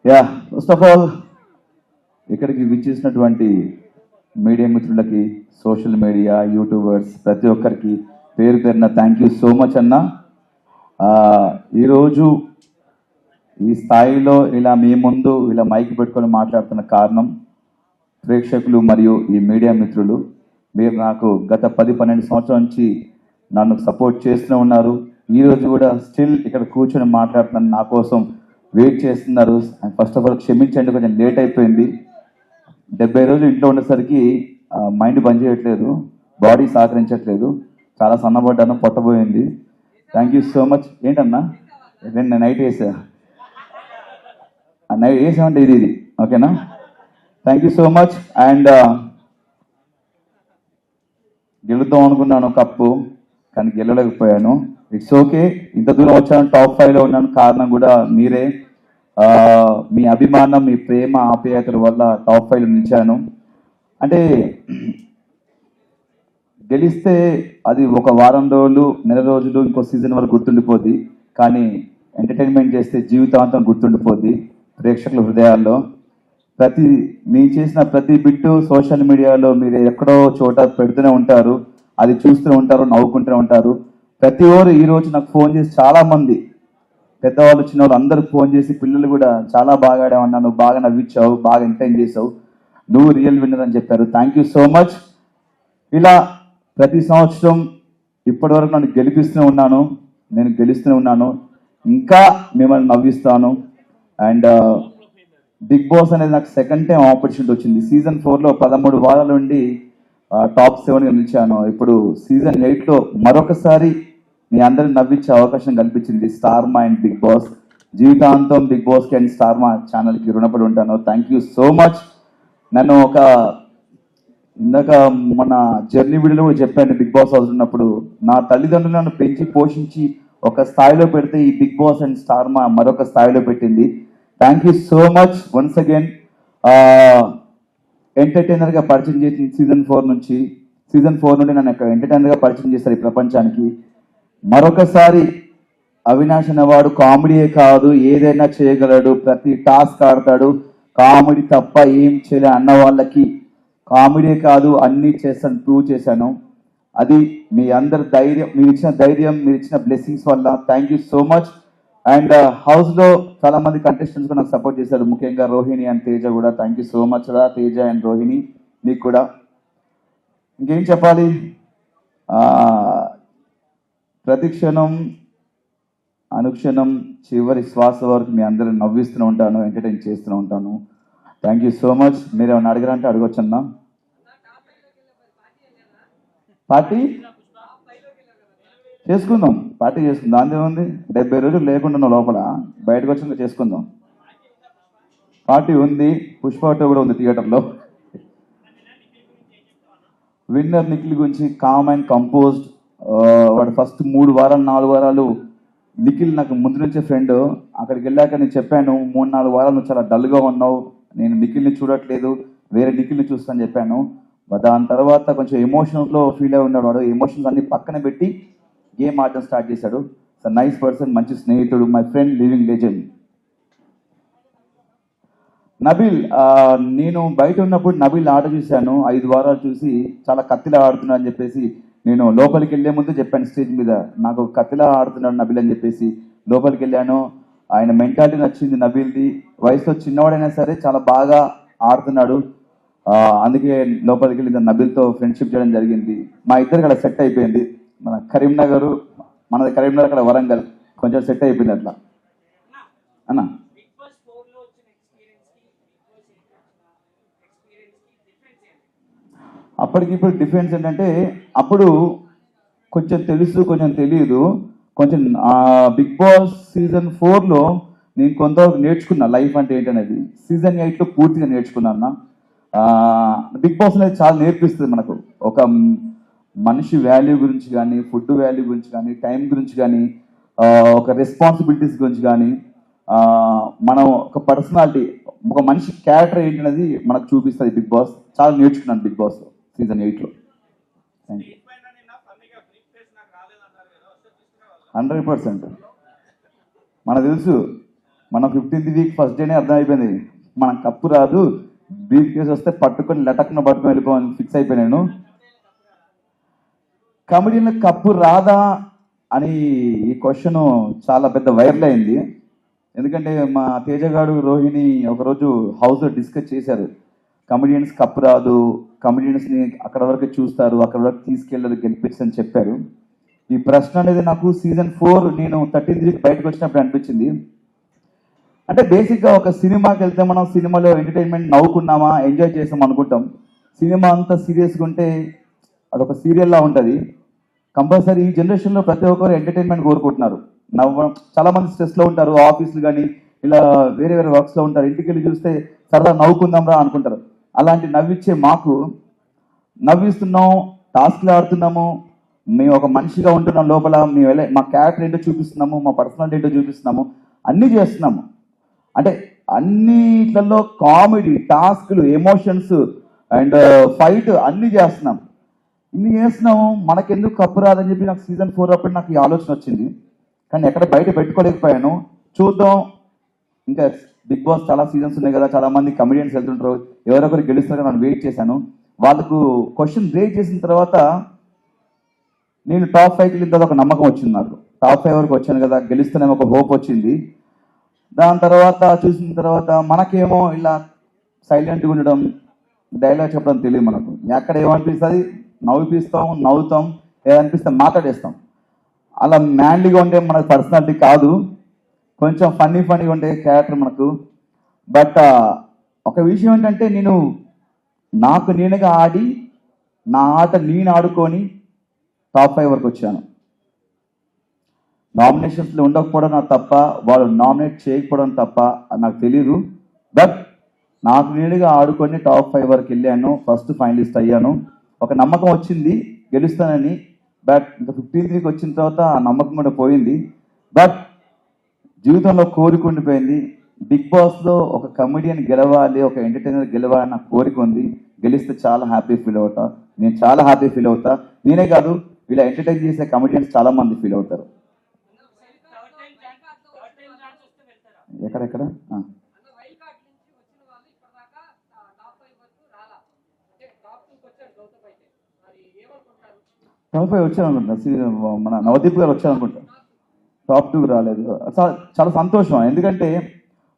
Yeah first of all ఇక్కడికి విచ్చేసినటువంటి media మిత్రులకి, సోషల్ మీడియా యూట్యూబర్స్ ప్రతి ఒక్కరికి పేరు పేరున థ్యాంక్ యూ సో మచ్ అన్న. ఈరోజు ఈ స్థాయిలో ఇలా మీ ముందు ఇలా మైక్ పెట్టుకొని మాట్లాడుతున్న కారణం ప్రేక్షకులు మరియు ఈ మీడియా మిత్రులు. మీరు నాకు గత 10-12 సంవత్సరాల నుంచి నన్ను సపోర్ట్ చేస్తూనే ఉన్నారు. ఈరోజు కూడా స్టిల్ ఇక్కడ కూర్చొని మాట్లాడుతున్నాను, నా కోసం వెయిట్ చేస్తున్నారు. ఫస్ట్ ఆఫ్ ఆల్ క్షమించండి, కొంచెం లేట్ అయిపోయింది. 70 రోజులు ఇంట్లో ఉండేసరికి మైండ్ పని చేయట్లేదు, బాడీ సహకరించట్లేదు, చాలా సన్నబడ్డాను, పొట్టబోయింది. Thank you so much. ఏంటన్నా నేను నైట్ వేసా, నైట్ వేసామంటే ఇది ఓకేనా. Thank you so much. And గెలుద్దాం అనుకున్నాను కప్పు, కానీ గెలవలేకపోయాను. It's okay. ఇంత దూరం వచ్చాను, టాప్ 5లో ఉన్నాను, కారణం కూడా మీరే. మీ అభిమానం, మీ ప్రేమ, ఆప్యాయతల వల్ల టాప్ 5లో నిలిచాను. అంటే గెలిస్తే అది ఒక వారం రోజులు, నెల రోజులు, ఇంకో సీజన్ వరకు గుర్తుండిపోద్ది. కానీ ఎంటర్టైన్మెంట్ చేస్తే జీవితాంతం గుర్తుండిపోద్ది ప్రేక్షకుల హృదయాల్లో. మీరు చేసిన ప్రతి బిట్టు సోషల్ మీడియాలో మీరు ఎక్కడో చోట పెడుతూనే ఉంటారు, అది చూస్తూనే ఉంటారు, నవ్వుకుంటూనే ఉంటారు. ప్రతి ఒక్కరు ఈ రోజు నాకు ఫోన్ చేసి, చాలా మంది పెద్దవాళ్ళు చిన్నవాళ్ళు అందరూ ఫోన్ చేసి, పిల్లలు కూడా చాలా బాగా ఆడామన్నా, నువ్వు బాగా నవ్వించావు, బాగా ఎంటర్టైన్ చేసావు, నువ్వు రియల్ విన్నర్ అని చెప్పారు. Thank you so much. ఇలా ప్రతి సంవత్సరం ఇప్పటి వరకు నన్ను గెలిపిస్తూనే ఉన్నాను, నేను గెలుస్తూనే ఉన్నాను, ఇంకా మిమ్మల్ని నవ్విస్తాను. అండ్ బిగ్ బాస్ అనేది నాకు సెకండ్ టైం ఆపర్చునిటీ వచ్చింది. సీజన్ 4లో 13 వారాల నుండి టాప్ 7గా నిలిచాను. ఇప్పుడు సీజన్ 8లో మరొకసారి మీ అందరిని నవ్వించే అవకాశం కల్పించింది స్టార్ మా అండ్ బిగ్ బాస్. జీవితాంతం బిగ్ బాస్కి అండ్ స్టార్ మా ఛానల్కి రుణపడి ఉంటాను. Thank you so much. నన్ను ఇందాక మన జర్నీ వీడియోలో కూడా చెప్పాను, బిగ్ బాస్ హౌస్ ఉన్నప్పుడు నా తల్లిదండ్రులు నన్ను పెంచి పోషించి ఒక స్థాయిలో పెడితే ఈ బిగ్ బాస్ అండ్ స్టార్ మా మరొక స్థాయిలో పెట్టింది. Thank you so much once again. ఎంటర్టైనర్గా పరిచయం చేసింది సీజన్ 4 నుండి నన్ను ఎంటర్టైనర్గా పరిచయం చేస్తారు ఈ ప్రపంచానికి. మరొకసారి అవినాష్ అనేవాడు కామెడీయే కాదు, ఏదైనా చేయగలడు, ప్రతి టాస్క్ ఆడతాడు, కామెడీ తప్ప ఏం చేయలే అన్న వాళ్ళకి కామెడీ కాదు అన్నీ చేస్తాను, ప్రూవ్ చేశాను. అది మీ అందరి ధైర్యం, మీరు ఇచ్చిన ధైర్యం, మీరు ఇచ్చిన బ్లెస్సింగ్స్ వల్ల. Thank you so much. And హౌస్లో చాలా మంది కంటెస్టెంట్స్ కూడా నాకు సపోర్ట్ చేశారు, ముఖ్యంగా రోహిణి అండ్ తేజ కూడా. థ్యాంక్ యూ సో మచ్ రా తేజ అండ్ రోహిణి, మీకు కూడా. ఇంకేం చెప్పాలి, ప్రతి క్షణం అనుక్షణం చివరి శ్వాస వరకు మీ అందరిని నవ్విస్తూనే ఉంటాను, ఎంటర్టైన్ చేస్తూనే ఉంటాను. Thank you so much. మీరు ఏమైనా అడగరంటే అడగొచ్చన్నా. పార్టీ చేసుకుందాం, పార్టీ చేసుకుందాం, దాని ఉంది. 70 రోజులు లేకుండా లోపల, బయటకు వచ్చి చేసుకుందాం. పార్టీ ఉంది, పుష్ప టూ కూడా ఉంది థియేటర్లో. విన్నర్ నిఖిల్ గురించి కామ్ అండ్ కంపోజ్డ్. వాడు ఫస్ట్ 3 వారాలు 4 వారాలు నిఖిల్ నాకు ముందు నుంచే ఫ్రెండ్. అక్కడికి వెళ్ళాక నేను చెప్పాను, 3-4 వారాలు నువ్వు చాలా డల్గా ఉన్నావు, నేను నిఖిల్ని చూడట్లేదు, వేరే నిఖిల్ని చూస్తాను చెప్పాను. దాని తర్వాత కొంచెం ఎమోషన్స్లో ఫీల్ అయి ఉన్నాడు వాడు. ఎమోషన్స్ అన్ని పక్కన పెట్టి గేమ్ ఆడడం స్టార్ట్ చేశాడు. నైస్ పర్సన్, మంచి స్నేహితుడు, my friend, living legend. Nabeel, నేను బయట ఉన్నప్పుడు నబీల్ ఆట చూశాను, 5 వారాలు చూసి చాలా కత్తిలా ఆడుతున్నా అని చెప్పేసి నేను లోపలికి వెళ్ళే ముందు చెప్పాను స్టేజ్ మీద, నాకు కత్తిలా ఆడుతున్నాడు నబీల్ అని చెప్పేసి. లోపలికి వెళ్ళాను, ఆయన మెంటాలిటీ నచ్చింది నబీల్ది. వయసులో చిన్నవాడైనా సరే చాలా బాగా ఆడుతున్నాడు. అందుకే లోపలికి వెళ్ళి నబీల్తో ఫ్రెండ్షిప్ చేయడం జరిగింది. మా ఇద్దరికి అక్కడ సెట్ అయిపోయింది. మన కరీంనగర్, మనది కరీంనగర్, అక్కడ వరంగల్, కొంచెం సెట్ అయిపోయింది అట్లా అన్న. అప్పటికి ఇప్పుడు డిఫరెన్స్ ఏంటంటే, అప్పుడు కొంచెం తెలుసు, కొంచెం తెలియదు. కొంచెం బిగ్ బాస్ సీజన్ 4లో నేను కొంతవరకు నేర్చుకున్నా లైఫ్ అంటే ఏంటనేది. సీజన్ 8లో పూర్తిగా నేర్చుకున్నా. బిగ్ బాస్ అనేది చాలా నేర్పిస్తుంది మనకు, ఒక మనిషి వాల్యూ గురించి కానీ, ఫుడ్ వాల్యూ గురించి కానీ, టైం గురించి కానీ, ఒక రెస్పాన్సిబిలిటీస్ గురించి కానీ, మనం ఒక పర్సనాలిటీ, ఒక మనిషి క్యారెక్టర్ ఏంటనేది మనకు చూపిస్తుంది బిగ్ బాస్. చాలా నేర్చుకున్నాను బిగ్ బాస్ సీజన్ 8లో. Thank you. 100% మనకు తెలుసు, మన 15th వీక్ ఫస్ట్ డేనే అర్థమైపోయింది మనం కప్పు రాదు, బ్రీఫ్ కేసు వస్తే పట్టుకొని లటక్న పట్టుకొని వెళ్ళిపోవాలని ఫిక్స్ అయిపోయాను. కమెడీలో కప్పు రాదా అని ఈ క్వశ్చన్ చాలా పెద్ద వైరల్ అయింది. ఎందుకంటే మా తేజగాడు రోహిణి ఒకరోజు హౌస్లో డిస్కస్ చేశారు, కమెడియన్స్ కప్పు రాదు, కమెడియన్స్ని అక్కడ వరకు చూస్తారు, అక్కడ వరకు తీసుకెళ్ళరు, గెలిపించని చెప్పారు. ఈ ప్రశ్న అనేది నాకు సీజన్ 4 నేను 13th వీక్ బయటకు వచ్చినప్పుడు అనిపించింది. అంటే బేసిక్గా ఒక సినిమాకి వెళ్తే మనం సినిమాలో ఎంటర్టైన్మెంట్ నవ్వుకున్నామా, ఎంజాయ్ చేసాం అనుకుంటాం. సినిమా అంతా సీరియస్గా ఉంటే అదొక సీరియల్లా ఉంటుంది. కంపల్సరీ ఈ జనరేషన్లో ప్రతి ఒక్కరు ఎంటర్టైన్మెంట్ కోరుకుంటున్నారు. చాలా మంది స్ట్రెస్లో ఉంటారు, ఆఫీసులు కానీ ఇలా వేరే వేరే వర్క్స్లో ఉంటారు. ఇంటికి వెళ్ళి చూస్తే సరదా నవ్వుకుందాంరా అనుకుంటారు. అలాంటి నవ్విచ్చే మాకు నవ్విస్తున్నాం, టాస్క్లు ఆడుతున్నాము, మేము ఒక మనిషిగా ఉంటున్నాం లోపల, మేము మా క్యారెక్టర్ ఏంటో చూపిస్తున్నాము, మా పర్సనాలిటీ ఏంటో చూపిస్తున్నాము, అన్నీ చేస్తున్నాము. అంటే అన్నిట్లలో కామెడీ, టాస్క్లు, ఎమోషన్స్ అండ్ ఫైట్ అన్నీ చేస్తున్నాం. ఇన్ని చేస్తున్నాము, మనకెందుకు కప్పు రాదని చెప్పి నాకు సీజన్ 4 అప్పుడు నాకు ఈ ఆలోచన వచ్చింది. కానీ ఎక్కడ బయట పెట్టుకోలేకపోయాను. చూద్దాం, ఇంకా బిగ్ బాస్ చాలా సీజన్స్ ఉన్నాయి కదా, చాలా మంది కమెడియన్స్ వెళ్తుంటారు, ఎవరొకరు గెలుస్తారు కదా, నేను వెయిట్ చేశాను. వాళ్ళకు క్వశ్చన్ రేజ్ చేసిన తర్వాత నేను టాప్ 5కి వెళ్ళిన తర్వాత ఒక నమ్మకం వచ్చింది. నాకు టాప్ 5 వరకు వచ్చాను కదా, గెలుస్తూనే ఒక హోప్ వచ్చింది. దాని తర్వాత చూసిన తర్వాత మనకేమో ఇలా సైలెంట్గా ఉండడం, డైలాగ్ చెప్పడం తెలియదు మనకు. ఎక్కడ ఏమనిపిస్తుంది నవ్విపిస్తాం, నవ్వుతాం, ఏదనిపిస్తే మాట్లాడేస్తాం. అలా మ్యాన్లీగా ఉండే మన పర్సనాలిటీ కాదు, కొంచెం ఫన్నీగా ఉండే క్యారెక్టర్ మనకు. బట్ ఒక విషయం ఏంటంటే, నేను నాకు నేనుగా ఆడి నా ఆట నేను ఆడుకొని టాప్ 5 వరకు వచ్చాను. నామినేషన్స్లో ఉండకపోవడం నాకు తప్ప, వాళ్ళు నామినేట్ చేయకపోవడం తప్ప నాకు తెలీదు. బట్ నాకు నేనుగా ఆడుకొని టాప్ 5 వరకు వెళ్ళాను, ఫస్ట్ ఫైనలిస్ట్ అయ్యాను. ఒక నమ్మకం వచ్చింది గెలుస్తానని. బట్ ఇంకా 15th వీక్ వచ్చిన తర్వాత ఆ నమ్మకం కూడా పోయింది. బట్ జీవితంలో కోరిక ఉండిపోయింది. బిగ్ బాస్లో ఒక కమెడియన్ గెలవాలి, ఒక ఎంటర్టైనర్ గెలవాలి నా కోరిక ఉంది. గెలిస్తే చాలా హ్యాపీ ఫీల్ అవుతా, నేను చాలా హ్యాపీ ఫీల్ అవుతా. నేనే కాదు, ఇలా ఎంటర్టైన్ చేసే కమెడియన్స్ చాలా మంది ఫీల్ అవుతారు. ఎక్కడెక్కడ టాప్ 5 వచ్చాను అనుకుంటా, మన నవదీప్ గారు వచ్చారు అనుకుంటా. టాప్ 2 రాలేదు. చాలా సంతోషం. ఎందుకంటే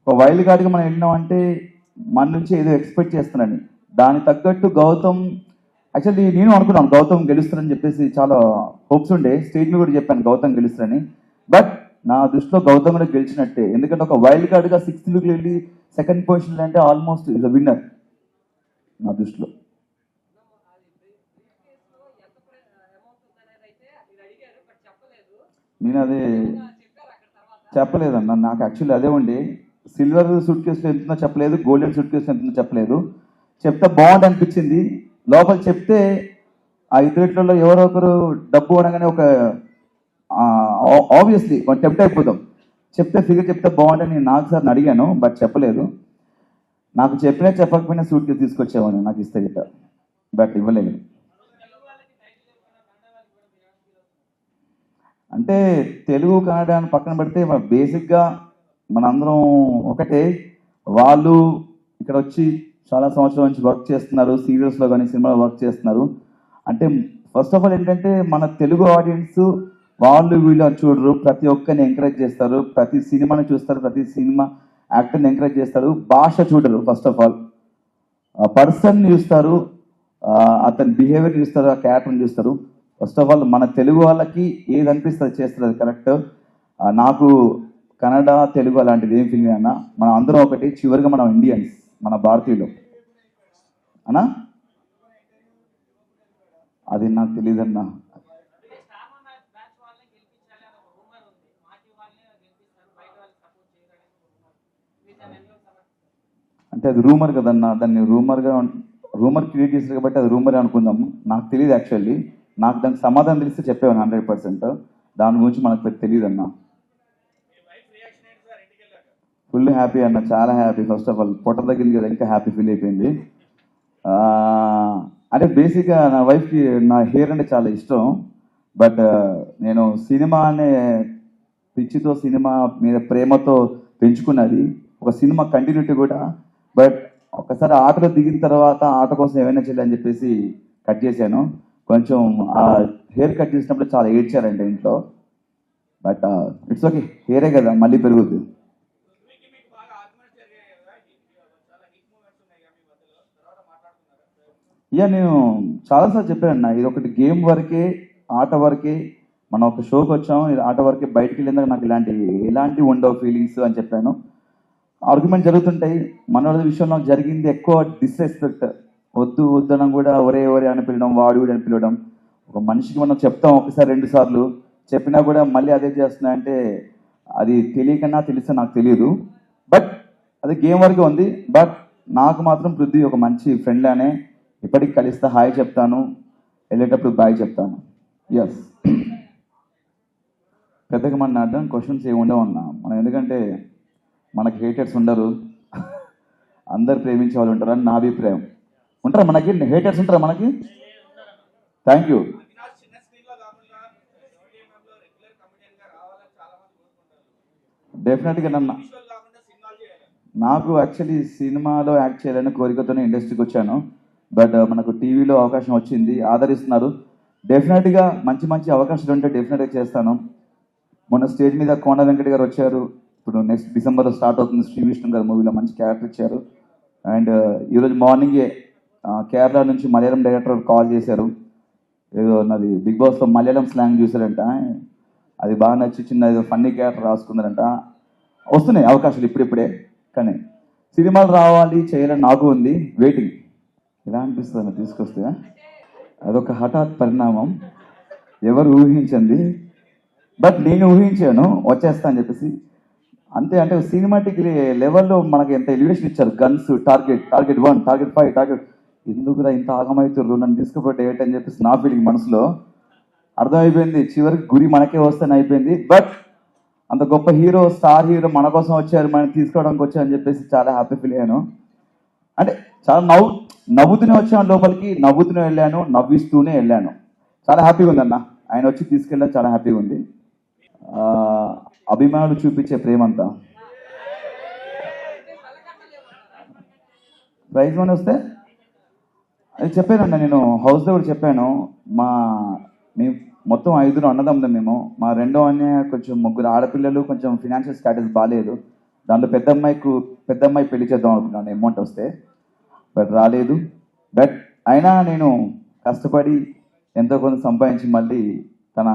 ఒక వైల్డ్ కార్డ్కి మనం వెళ్ళినామంటే మన నుంచి ఏదో ఎక్స్పెక్ట్ చేస్తున్నాను. దానికి తగ్గట్టు గౌతమ్, యాక్చువల్లీ నేను అనుకున్నాను గౌతమ్ గెలుస్తానని చెప్పేసి, చాలా హోప్స్ ఉండే. స్టేజ్ మీద కూడా చెప్పాను గౌతమ్ గెలుస్తానని. బట్ నా దృష్టిలో గౌతమ్ కూడా గెలిచినట్టే. ఎందుకంటే ఒక వైల్డ్ కార్డ్గా 6th వీక్లో వెళ్ళి సెకండ్ పొజిషన్ అంటే ఆల్మోస్ట్ ఇస్ అ విన్నర్ నా దృష్టిలో. నేను అదే చెప్పలేదన్న, నాకు యాక్చువల్లీ అదే ఉండి, సిల్వర్ సూట్ కేసులో ఎంతుందో చెప్పలేదు, గోల్డెన్ సూట్ కేసులో ఎంతుందో చెప్పలేదు. చెప్తే బాగుంది అనిపించింది. లోపల చెప్తే ఆ ఇద్దరిలో ఎవరో ఒకరు డబ్బు అనగానే ఒక ఆబ్వియస్లీ టెంప్ట్ అయిపోతాం. చెప్తే ఫిగర్ చెప్తే బాగుంటుంది నేను నాకు సార్ని అడిగాను, బట్ చెప్పలేదు. నాకు చెప్పినా చెప్పకపోయినా సూట్ కేసు తీసుకొచ్చేవాడు నాకు ఇస్తే గిట్ట, బట్ ఇవ్వలేదు. అంటే తెలుగు కన్నడ పక్కన పెడితే బేసిక్గా మనందరం ఒకటే. వాళ్ళు ఇక్కడ వచ్చి చాలా సంవత్సరాల నుంచి వర్క్ చేస్తున్నారు, సీరియల్స్లో కానీ సినిమాలో వర్క్ చేస్తున్నారు. అంటే ఫస్ట్ ఆఫ్ ఆల్ ఏంటంటే మన తెలుగు ఆడియన్స్ వాళ్ళు వీళ్ళు చూడరు, ప్రతి ఒక్కరిని ఎంకరేజ్ చేస్తారు, ప్రతి సినిమాని చూస్తారు, ప్రతి సినిమా యాక్టర్ని ఎంకరేజ్ చేస్తారు. భాష చూడరు, ఫస్ట్ ఆఫ్ ఆల్ పర్సన్ చూస్తారు, అతని బిహేవియర్ చూస్తారు, ఆ క్యారెక్టర్ని చూస్తారు. ఫస్ట్ ఆఫ్ ఆల్ మన తెలుగు వాళ్ళకి ఏది అనిపిస్తుంది చేస్తుంది, అది కరెక్ట్. నాకు కన్నడ తెలుగు అలాంటిది ఏం ఫీలింగ్ అన్నా, మనం అందరం ఒకటి. చివరిగా మనం ఇండియన్స్, మన భారతీయులు అన్నా, అది నాకు తెలియదన్నా. అంటే అది రూమర్ కదన్నా, దాన్ని రూమర్ క్రియేట్ చేశారు కాబట్టి అది రూమరే అనుకుందాము. నాకు తెలియదు యాక్చువల్లీ. నాకు దానికి సమాధానం తెలిస్తే చెప్పేవాను 100%. దాని గురించి మనకు తెలియదు అన్న. ఫుల్ హ్యాపీ అన్న, చాలా హ్యాపీ. ఫస్ట్ ఆఫ్ ఆల్ పొట్ట తగ్గింది కదా, ఇంకా హ్యాపీ ఫీల్ అయిపోయింది. అంటే బేసిక్గా నా వైఫ్కి నా హెయిర్ అంటే చాలా ఇష్టం. బట్ నేను సినిమా అనే పిచ్చితో, సినిమా మీద ప్రేమతో పెంచుకున్నది, ఒక సినిమా కంటిన్యూటీ కూడా. బట్ ఒకసారి ఆటలో దిగిన తర్వాత ఆట కోసం ఏమైనా చేయాలని చెప్పేసి కట్ చేశాను. కొంచెం ఆ హెయిర్ కట్ చేసినప్పుడు చాలా ఏడ్చారండి ఇంట్లో. బట్ ఇట్స్ ఓకే, హెయిరే కదా, మళ్ళీ పెరుగుద్ది. ఇక నేను చాలాసార్లు చెప్పాను, ఇది ఒకటి గేమ్ వరకే, ఆట వరకే, మనం ఒక షోకి వచ్చాం, ఇది ఆట వరకే, బయటికి వెళ్ళిందాక నాకు ఎలాంటి ఉండవు ఫీలింగ్స్ అని చెప్పాను. ఆర్గ్యుమెంట్ జరుగుతుంటాయి. మనోడి విషయంలో జరిగింది ఎక్కువ డిస్రెస్పెక్ట్, వద్దు వద్దనం కూడా ఒరే ఒరే అని పిలవడం, వాడు అని పిలవడం. ఒక మనిషికి మనం చెప్తాం ఒకసారి 2 సార్లు, చెప్పినా కూడా మళ్ళీ అదే చేస్తున్నాయంటే అది తెలియకన్నా తెలిస్తే నాకు తెలియదు. బట్ అది గేమ్ వరకే ఉంది. బట్ నాకు మాత్రం పృథ్వీ ఒక మంచి ఫ్రెండ్ అనే, ఇప్పటికి కలిస్తే హాయ్ చెప్తాను, వెళ్ళేటప్పుడు బాయ్ చెప్తాను. ఎస్, పెద్దగా మన అర్థం క్వశ్చన్స్ ఏమి ఉండవు అన్న మనం, ఎందుకంటే మనకి హేటర్స్ ఉండరు, అందరు ప్రేమించే వాళ్ళు ఉంటారు అని నా అభిప్రాయం. ఉంటారా మనకి హేటర్స్? ఉంటారా మనకి? Thank you. డెఫినెట్గా నాకు యాక్చువల్లీ సినిమాలో యాక్ట్ చేయాలని కోరికతోనే ఇండస్ట్రీకి వచ్చాను. బట్ మనకు టీవీలో అవకాశం వచ్చింది, ఆదరిస్తున్నారు. డెఫినెట్గా మంచి మంచి అవకాశాలు ఉంటే డెఫినెట్గా చేస్తాను. మొన్న స్టేజ్ మీద కోన వెంకట గారు వచ్చారు. ఇప్పుడు నెక్స్ట్ డిసెంబర్లో స్టార్ట్ అవుతుంది శ్రీ విష్ణు గారు మూవీలో, మంచి క్యారెక్టర్ ఇచ్చారు. అండ్ ఈరోజు మార్నింగే కేరళ నుంచి మలయాళం డైరెక్టర్ కాల్ చేశారు. ఏదో నాది బిగ్ బాస్లో మలయాళం స్లాంగ్ చూసారంట, అది బాగా నచ్చి చిన్న ఏదో ఫన్నీ క్యారెక్టర్ రాసుకున్నారంట. వస్తున్నాయి అవకాశాలు ఇప్పుడిప్పుడే, కానీ సినిమాలు రావాలి చేయాలని నాకు ఉంది, వెయిటింగ్. ఎలా అనిపిస్తుంది తీసుకొస్తే? అదొక హఠాత్ పరిణామం, ఎవరు ఊహించండి. బట్ నేను ఊహించాను వచ్చేస్తా అని చెప్పేసి. అంతే, అంటే సినిమాటిక్ లెవెల్లో మనకి ఎంత ఎలివేషన్ ఇచ్చారు. గన్స్, టార్గెట్ 1, టార్గెట్ 5, టార్గెట్, ఎందుకురా ఇంత ఆగమవుతారు నన్ను తీసుకుపోతే ఏంటి అని చెప్పేసి నా ఫీలింగ్ మనసులో అర్థమైపోయింది. చివరికి గురి మనకే వస్తేనే అయిపోయింది. బట్ అంత గొప్ప హీరో, స్టార్ హీరో మన కోసం వచ్చారు, మనం తీసుకోవడానికి వచ్చారని చెప్పేసి చాలా హ్యాపీ ఫీల్ అయ్యాను. అంటే చాలా నవ్వుతూనే వచ్చాను లోపలికి, నవ్వుతూనే వెళ్ళాను, నవ్విస్తూనే వెళ్ళాను. చాలా హ్యాపీగా ఉందన్న, ఆయన వచ్చి తీసుకెళ్ళడం చాలా హ్యాపీగా ఉంది. అభిమానులు చూపించే ప్రేమంతా ప్రైజ్ మనీ వస్తే అది చెప్పానన్న, నేను హౌస్లో కూడా చెప్పాను. మేము మొత్తం 5 అన్నదమ్ములం మేము. మా రెండో అన్నయ్య కొంచెం 3 ఆడపిల్లలు, కొంచెం ఫినాన్షియల్ స్టాటస్ బాగాలేదు. దాంట్లో పెద్ద అమ్మాయి పెళ్లి చేద్దాం అనుకున్నాను అమౌంట్ వస్తే, బట్ రాలేదు. బట్ అయినా నేను కష్టపడి ఎంతో కొంత సంపాదించి మళ్ళీ తన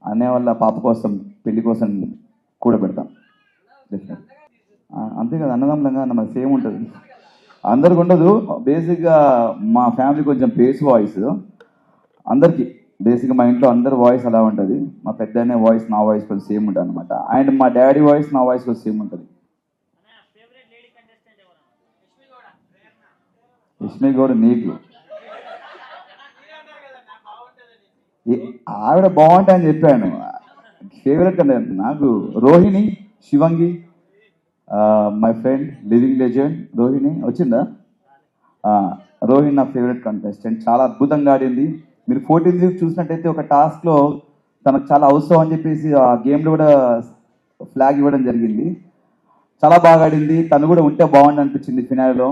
అన్నయ్య వాళ్ళ పాప కోసం, పెళ్లి కోసం కూడబెడతాం. అంతే కదా, అన్నదమ్ములంగా మనకు సేమ్ ఉంటుంది, అందరికి ఉండదు. బేసిక్గా మా ఫ్యామిలీ కొంచెం బేస్ వాయిస్, అందరికీ బేసిక్గా మా ఇంట్లో అందరి వాయిస్ అలా ఉంటుంది. మా పెద్దనే వాయిస్ నా వాయిస్ కొంచెం సేమ్ ఉంటుంది అనమాట. అండ్ మా డాడీ వాయిస్ నా వాయిస్ కొంచెం సేమ్ ఉంటుంది. విష్ణు గౌడ్ నీకు ఆవిడ బాగుంటాయని చెప్పాను. ఫేవరెట్ అంటే నాకు Rohini, Shivangi, my friend living legend Rohini వచ్చిందా? రోహిణి నా ఫేవరెట్ కంటెస్టెంట్, చాలా అద్భుతంగా ఆడింది. మీరు 14 చూసినట్టయితే ఒక టాస్క్లో తనకు చాలా అవసరం అని చెప్పేసి ఆ గేమ్లో కూడా ఫ్లాగ్ ఇవ్వడం జరిగింది. చాలా బాగా ఆడింది. తను కూడా ఉంటే బాగుంది అనిపించింది ఫినాల్లో.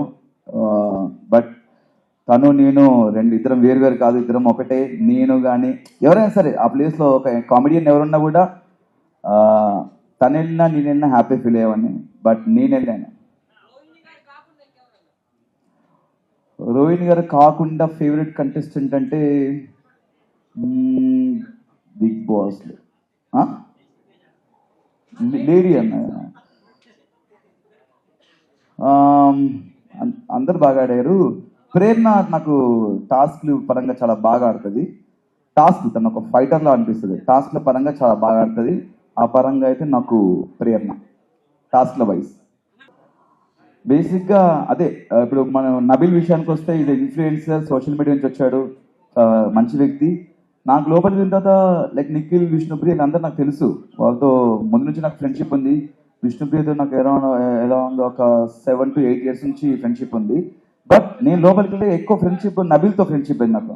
బట్ తను నేను ఇద్దరం వేరు కాదు, ఇద్దరం ఒకటే. నేను కానీ ఎవరైనా సరే ఆ ప్లేస్లో ఒక కామెడియన్ ఎవరున్నా కూడా తను వెళ్ళినా నేను వెళ్ళినా హ్యాపీ ఫీల్ అయ్యేవాడిని. బట్ నేను వెళ్ళాను. రోహిణి గారు కాకుండా ఫేవరెట్ కంటెస్టెంట్ అంటే బిగ్ బాస్ లేడీ అన్న, అందరు బాగా ఆడారు. ప్రేరణ నాకు టాస్క్లు పరంగా చాలా బాగా ఆడుతుంది. తను ఒక ఫైటర్లా అనిపిస్తుంది. టాస్క్ల పరంగా చాలా బాగా ఆడుతుంది. ఆ పరంగా అయితే నాకు ప్రేరణ టాస్క్ల వైజ్. బేసిక్గా అదే, ఇప్పుడు మనం నబిల్ విషయానికి వస్తే ఇది ఇన్ఫ్లుయెన్సర్, సోషల్ మీడియా నుంచి వచ్చాడు, మంచి వ్యక్తి. నాకు లోపలికి వెళ్ళిన తర్వాత లైక్ నిఖిల్, విష్ణుప్రియ అందరూ నాకు తెలుసు. వాళ్ళతో ముందు నుంచి నాకు ఫ్రెండ్షిప్ ఉంది. విష్ణుప్రియతో నాకు ఎలా ఉందో ఒక 7 to 8 years నుంచి ఫ్రెండ్షిప్ ఉంది. బట్ నేను లోపలికి వెళ్ళి ఎక్కువ ఫ్రెండ్షిప్ నబిల్తో ఫ్రెండ్షిప్ అయింది నాకు.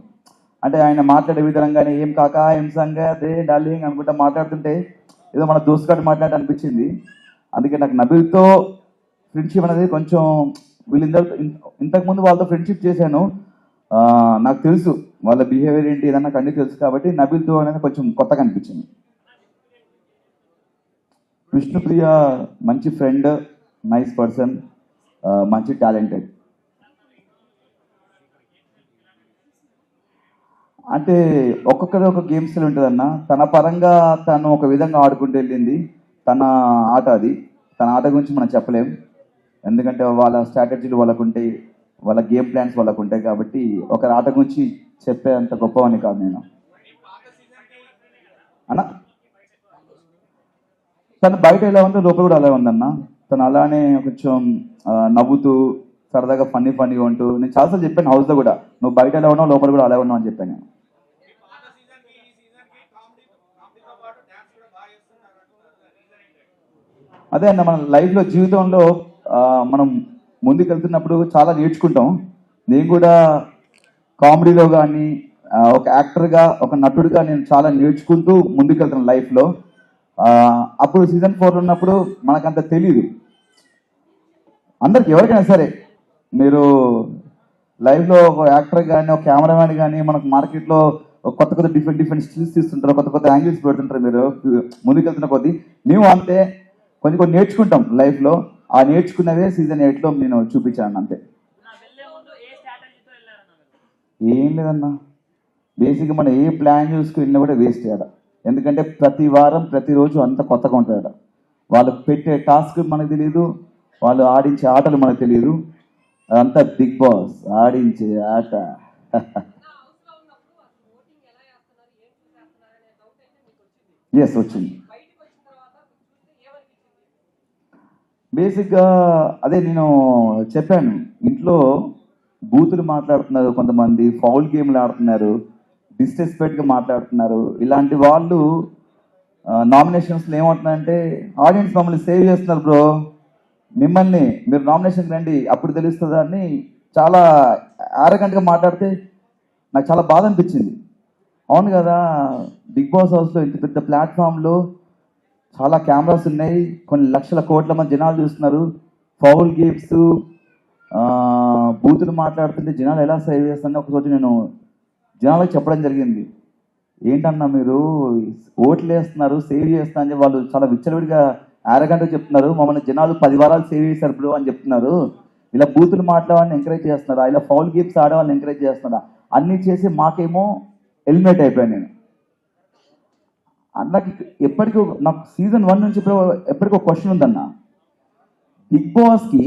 అంటే ఆయన మాట్లాడే విధంగానే ఏం కాకా, ఏం సంగ, అదే డార్లింగ్ అనుకుంటా మాట్లాడుతుంటే ఏదో మన దోస్తుగాడు మాట్లాడి అనిపించింది. అందుకే నాకు నబిల్తో ఫ్రెండ్షిప్ అనేది కొంచెం వీళ్ళందరూ ఇంతకుముందు వాళ్ళతో ఫ్రెండ్షిప్ చేశాను. నాకు తెలుసు వాళ్ళ బిహేవియర్ ఏంటి ఏదన్నా నాకు అన్నీ తెలుసు కాబట్టి నబిల్తో అనేది కొంచెం కొత్తగా అనిపించింది. విష్ణుప్రియ మంచి ఫ్రెండ్, నైస్ పర్సన్, మంచి టాలెంటెడ్. అంటే ఒక్కొక్కరి ఒక గేమ్ స్టైల్ ఉంటుందన్న. తన పరంగా తను ఒక విధంగా ఆడుకుంటూ వెళ్ళింది. తన ఆట అది. తన ఆట గురించి మనం చెప్పలేం, ఎందుకంటే వాళ్ళ స్ట్రాటజీలు వాళ్ళకు ఉంటాయి, వాళ్ళ గేమ్ ప్లాన్స్ వాళ్ళకు ఉంటాయి. కాబట్టి ఒకరి ఆట గురించి చెప్పే అంత గొప్పవని కాదు నేను అన్న. తను బయట ఎలా ఉందో లోపల కూడా అలా ఉందన్న. తను అలానే కొంచెం నవ్వుతూ సరదాగా ఫన్నీగా ఉంటూ, నేను చాలాసార్లు చెప్పాను హౌస్లో కూడా, నువ్వు బయట ఎలా ఉన్నావు లోపల కూడా అలా ఉన్నావు అని చెప్పాను నేను. అదే అన్న, మన లైఫ్లో జీవితంలో మనం ముందుకు వెళ్తున్నప్పుడు చాలా నేర్చుకుంటాం. నేను కూడా కామెడీలో కానీ ఒక యాక్టర్గా ఒక నటుడిగా నేను చాలా నేర్చుకుంటూ ముందుకు వెళ్తున్నాను లైఫ్లో. అప్పుడు సీజన్ 4 ఉన్నప్పుడు మనకంత తెలీదు. అందరికి ఎవరికైనా సరే మీరు లైఫ్లో ఒక యాక్టర్ కానీ ఒక కెమెరామ్యాన్ కానీ మనకు మార్కెట్లో కొత్త కొత్త డిఫరెంట్ స్కిల్స్ తీస్తుంటారు, కొత్త కొత్త యాంగిల్స్ పెడుతుంటారు. మీరు ముందుకెళ్తున్న కొద్దీ మేము అంతే కొన్ని నేర్చుకుంటాం లైఫ్లో. ఆ నేర్చుకున్నవే సీజన్ 8లో నేను చూపించాను అంతే. ఏం లేదన్నా, బేసిక్గా మనం ఏ ప్లాన్ చూసుకుని వెళ్ళినా కూడా వేస్ట్ అయ్యాడ. ఎందుకంటే ప్రతి వారం ప్రతిరోజు అంత కొత్తగా ఉంటాడు. వాళ్ళు పెట్టే టాస్క్ మనకు తెలియదు, వాళ్ళు ఆడించే ఆటలు మనకు తెలియదు. అదంతా బిగ్ బాస్ ఆడించే ఆట. ఎస్ వచ్చింది. బేసిక్గా అదే నేను చెప్పాను, ఇంట్లో బూతులు మాట్లాడుతున్నారు కొంతమంది, ఫౌల్ గేమ్లు ఆడుతున్నారు, డిస్రెస్పెక్ట్గా మాట్లాడుతున్నారు. ఇలాంటి వాళ్ళు నామినేషన్స్లో ఏమవుతుందంటే ఆడియన్స్ మమ్మల్ని సేవ్ చేస్తున్నారు బ్రో, మిమ్మల్ని మీరు నామినేషన్కి రండి అప్పుడు తెలుస్తుంది అని చాలా ఆరగంటగా మాట్లాడితే నాకు చాలా బాధ అనిపించింది. అవును కదా, బిగ్ బాస్ హౌస్లో ఇంత పెద్ద ప్లాట్ఫామ్లో చాలా కెమెరాస్ ఉన్నాయి, కొన్ని లక్షల కోట్ల మంది జనాలు చూస్తున్నారు. ఫౌల్ గేమ్స్ బూతులు మాట్లాడుతుంటే జనాలు ఎలా సేవ్ చేస్తారని ఒకరోజు నేను జనాలకు చెప్పడం జరిగింది. ఏంటన్నా మీరు ఓట్లు వేస్తున్నారు సేవ్ చేస్తా అని వాళ్ళు చాలా విచ్చలవిడిగా అరగంటగా చెప్తున్నారు, మమ్మల్ని జనాలు 10 వారాలు సేవ్ చేశారు బ్రో అని చెప్తున్నారు. ఇలా బూతులు మాట్లాడాలని ఎంకరేజ్ చేస్తున్నారా, ఇలా ఫౌల్ గేమ్స్ ఆడేవాళ్ళని ఎంకరేజ్ చేస్తున్నారా, అన్నీ చేసి మాకేమో ఎలిమినేట్ అయిపోయాను నేను. నాకు ఎప్పటికీ నాకు సీజన్ 1 నుంచి ఎప్పటికీ ఒక క్వశ్చన్ ఉందన్న, బిగ్ బాస్కి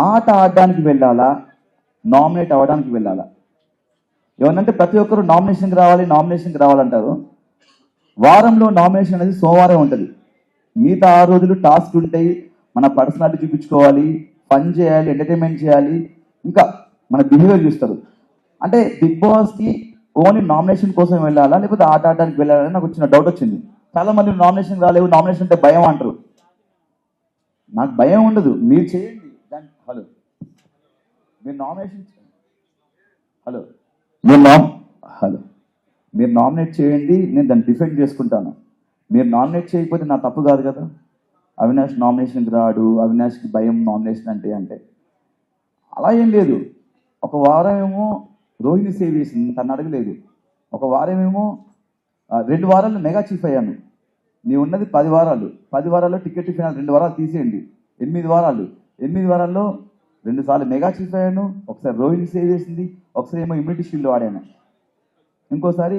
ఆట ఆడడానికి వెళ్ళాలా నామినేట్ అవ్వడానికి వెళ్ళాలా? ఏమన్నంటే ప్రతి ఒక్కరు నామినేషన్కి రావాలంటారు. వారంలో నామినేషన్ అనేది సోమవారం ఉంటుంది, మిగతా 6 రోజులు టాస్క్ ఉంటాయి, మన పర్సనాలిటీ చూపించుకోవాలి, ఫన్ చేయాలి, ఎంటర్టైన్మెంట్ చేయాలి, ఇంకా మన బిహేవియర్ చూస్తారు. అంటే బిగ్ బాస్కి ఓన్లీ నామినేషన్ కోసం వెళ్ళాలా లేకపోతే ఆట ఆడడానికి వెళ్ళాలని నాకు వచ్చిన డౌట్ వచ్చింది. చాలా మంది నామినేషన్ రాలేవు, నామినేషన్ అంటే భయం అంటారు. నాకు భయం ఉండదు, మీరు చేయండి దాన్ని. హలో, మీరు నామినేషన్ హలో మీరు నామినేట్ చేయండి, నేను దాన్ని డిఫెండ్ చేసుకుంటాను. మీరు నామినేట్ చేయకపోతే నా తప్పు కాదు కదా. అవినాష్ నామినేషన్కి రాడు, అవినాష్కి భయం నామినేషన్ అంటే అలా ఏం లేదు. ఒక వారం ఏమో రోహిణి సేవ్ చేసింది, తను అడగలేదు. ఒక వారం ఏమో 2 వారాలు మెగా చీఫ్ అయ్యాను. నీ ఉన్నది 10 వారాలు, 10 వారాల్లో టికెట్ ఫినాల్ 2 వారాలు తీసేయండి, 8 వారాలు. 8 వారాల్లో 2 సార్లు మెగా చీఫ్ అయ్యాను, ఒకసారి రోహిణి సేవ్ చేసింది, ఒకసారి ఏమో ఇమ్యూనిటీ షీల్డ్ వాడాను, ఇంకోసారి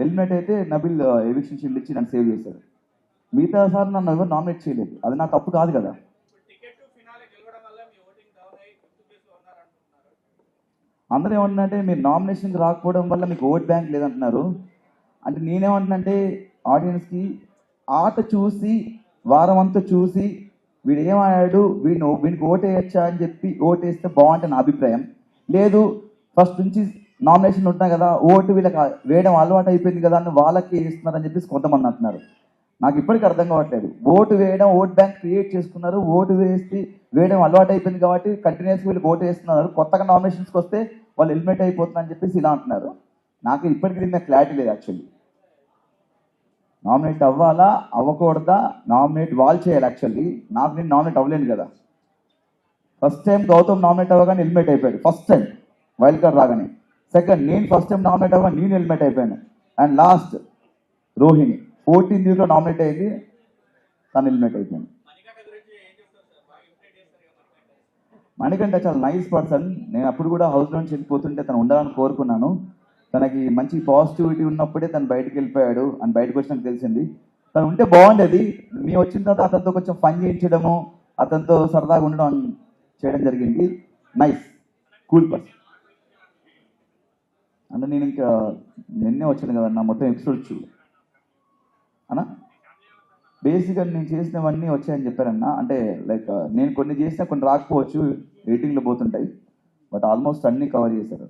ఎలిమినేట్ అయితే నబిల్ ఎవిక్షన్ షీల్డ్ ఇచ్చి నన్ను సేవ్ చేశారు. మిగతా సార్ నన్ను ఎవరు నామినేట్ చేయలేదు, అది నా తప్పు కాదు కదా. అందరూ ఏమంటున్నారంటే మీరు నామినేషన్కి రాకపోవడం వల్ల మీకు ఓట్ బ్యాంక్ లేదంటున్నారు. అంటే నేనేమంటున్నానంటే ఆడియన్స్కి ఆట చూసి వారం అంతా చూసి వీడు ఏమయ్యాడు, వీడికి ఓటేయచ్చా అని చెప్పి ఓటేస్తే బాగుంటుంది నా అభిప్రాయం. లేదు ఫస్ట్ నుంచి నామినేషన్ ఉంటున్నాయి కదా, ఓటు వీళ్ళకి వేయడం అలవాటు అయిపోయింది కదా అని వాళ్ళకి వేస్తున్నారని చెప్పేసి కొంతమంది అంటున్నారు. నాకు ఇప్పటికీ అర్థం కావట్లేదు. ఓటు వేయడం, ఓట్ బ్యాంక్ క్రియేట్ చేసుకున్నారు, ఓటు వేయడం అలవాటు అయిపోయింది కాబట్టి కంటిన్యూస్గా వీళ్ళకి ఓటు వేస్తున్నారు, కొత్తగా నామినేషన్స్కి వస్తే వాళ్ళు ఎలిమినేట్ అయిపోతుందని చెప్పేసి ఇలా అంటున్నారు. నాకు ఇప్పటికీ దీని క్లారిటీ లేదు యాక్చువల్లీ. నామినేట్ అవ్వాలా అవ్వకూడదా, నామినేట్ వాళ్ళు చేయాలి. యాక్చువల్లీ నాకు నేను నామినేట్ అవ్వలేను కదా. ఫస్ట్ టైం గౌతమ్ నామినేట్ అవ్వగానే ఎలిమినేట్ అయిపోయాడు, ఫస్ట్ టైం వైల్డ్ కార్డ్ రాగానే. సెకండ్ నేను ఫస్ట్ టైం నామినేట్ అవ్వగానే నేను ఎలిమినేట్ అయిపోయాను. And last Rohini 14th nominate అయింది, తను ఎలిమినేట్ అయిపోయింది. మణికంఠ చాలా నైస్ పర్సన్. నేను అప్పుడు కూడా హౌస్ నుంచి వెళ్ళిపోతుంటే తను ఉండాలని కోరుకున్నాను. తనకి మంచి పాజిటివిటీ ఉన్నప్పుడే తను బయటకు వెళ్ళిపోయాడు అని బయటకు వచ్చినాక తెలిసింది. తను ఉంటే బాగుండేది. మేము వచ్చిన తర్వాత అతనితో కొంచెం ఫన్ చేయించడము, అతనితో సరదాగా ఉండడం చేయడం జరిగింది. Nice cool person. అంటే నేను ఇంకా నిన్నే వచ్చాను కదన్నా, మొత్తం ఎపిసోడ్స్ అన్నా బేసిక్గా నేను చేసినవన్నీ వచ్చాయని చెప్పారన్నా. అంటే లైక్ నేను కొన్ని చేసినా కొన్ని రాకపోవచ్చు, రేటింగ్లో పోతుంటాయి, బట్ ఆల్మోస్ట్ అన్ని కవర్ చేశారు.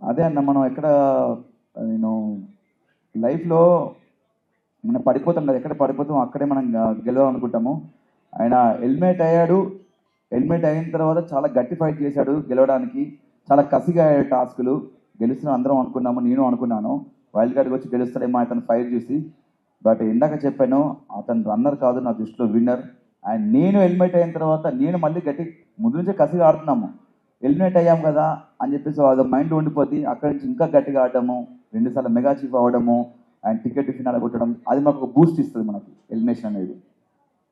అదే అన్న, మనం ఎక్కడ నేను లైఫ్లో మనం పడిపోతాం కదా, ఎక్కడ పడిపోతాం అక్కడే మనం గెలవాలనుకుంటాము. ఆయన ఎలిమినేట్ అయ్యాడు. ఎలిమినేట్ అయిన తర్వాత చాలా గట్టి ఫైట్ చేశాడు గెలవడానికి. చాలా కసిగా అయ్యాడు టాస్కులు. గెలుస్తున్నాం అందరం అనుకున్నాము, నేను అనుకున్నాను వైల్డ్ కార్డ్కి వచ్చి గెలుస్తాడేమో అతను ఫైట్ చూసి. బట్ ఇందాక చెప్పాను, అతను రన్నర్ కాదు, నా దృష్టిలో విన్నర్. అండ్ నేను ఎలిమినేట్ అయిన తర్వాత నేను మళ్ళీ గట్టి ముందు నుంచే కసిగా ఆడుతున్నాము. ఎలిమినేట్ అయ్యాం కదా అని చెప్పేసి అది మైండ్ ఉండిపోద్ది. అక్కడి నుంచి ఇంకా గట్టిగా ఆడటము, 2 సార్లు మెగా చీఫ్ అవ్వడము, అండ్ టికెట్ ఫినాల్ కొట్టడం, అది మాకు ఒక బూస్ట్ ఇస్తుంది మనకి ఎలిమినేషన్ అనేది.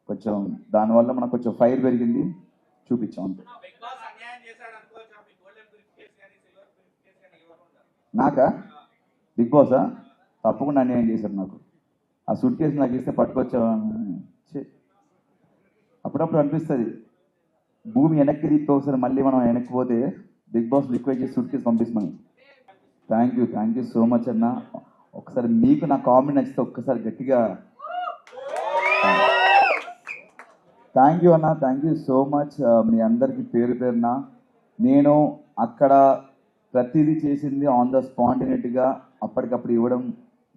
కొంచెం దానివల్ల మనకు కొంచెం ఫైర్ పెరిగింది, చూపించాం అంతే. నాకా బిగ్ బాసా తప్పకుండా అన్యాయం చేశారు నాకు. ఆ సూట్ కేసు నాకు ఇస్తే పట్టుకొచ్చా. అప్పుడప్పుడు అనిపిస్తుంది భూమి వెనక్కి తిప్పి ఒకసారి మళ్ళీ మనం వెనక్కి పోతే బిగ్ బాస్ రిక్వెస్ట్ చేసి సూట్ కేసు పంపిస్తామని. థ్యాంక్ యూ సో మచ్ అన్న. ఒకసారి మీకు నా కామెంట్ నచ్చితే ఒక్కసారి గట్టిగా థ్యాంక్ యూ అన్న, థ్యాంక్ యూ సో మచ్. మీ అందరికి పేరు పేరున నేను అక్కడ ప్రతిదీ చేసింది ఆన్ ద స్పాంటినిటీగా అప్పటికప్పుడు ఇవ్వడం,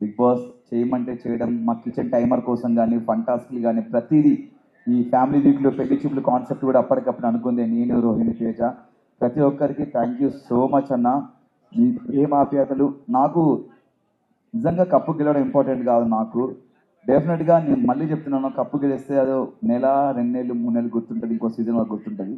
బిగ్ బాస్ చేయమంటే చేయడం, మా కిచెన్ టైమర్ కోసం కానీ ఫంటాస్క్లు కానీ ప్రతిదీ, ఈ ఫ్యామిలీ వీక్లో పెళ్లి చూపులు కాన్సెప్ట్ కూడా అప్పటికప్పుడు అనుకుంది నేను, రోహిణి, తేజ, ప్రతి ఒక్కరికి థ్యాంక్ యూ సో మచ్ అన్న. మీ ప్రేమ ఆప్యాయతలు నాకు నిజంగా కప్పు గెలవడం ఇంపార్టెంట్ కాదు నాకు. డెఫినెట్గా నేను మళ్ళీ చెప్తున్నాను, కప్పు గెలిస్తే అదో నెల 2 నెలలు 3 నెలలు గుర్తుంటుంది, ఇంకో సీజన్ వరకు గుర్తుంటుంది.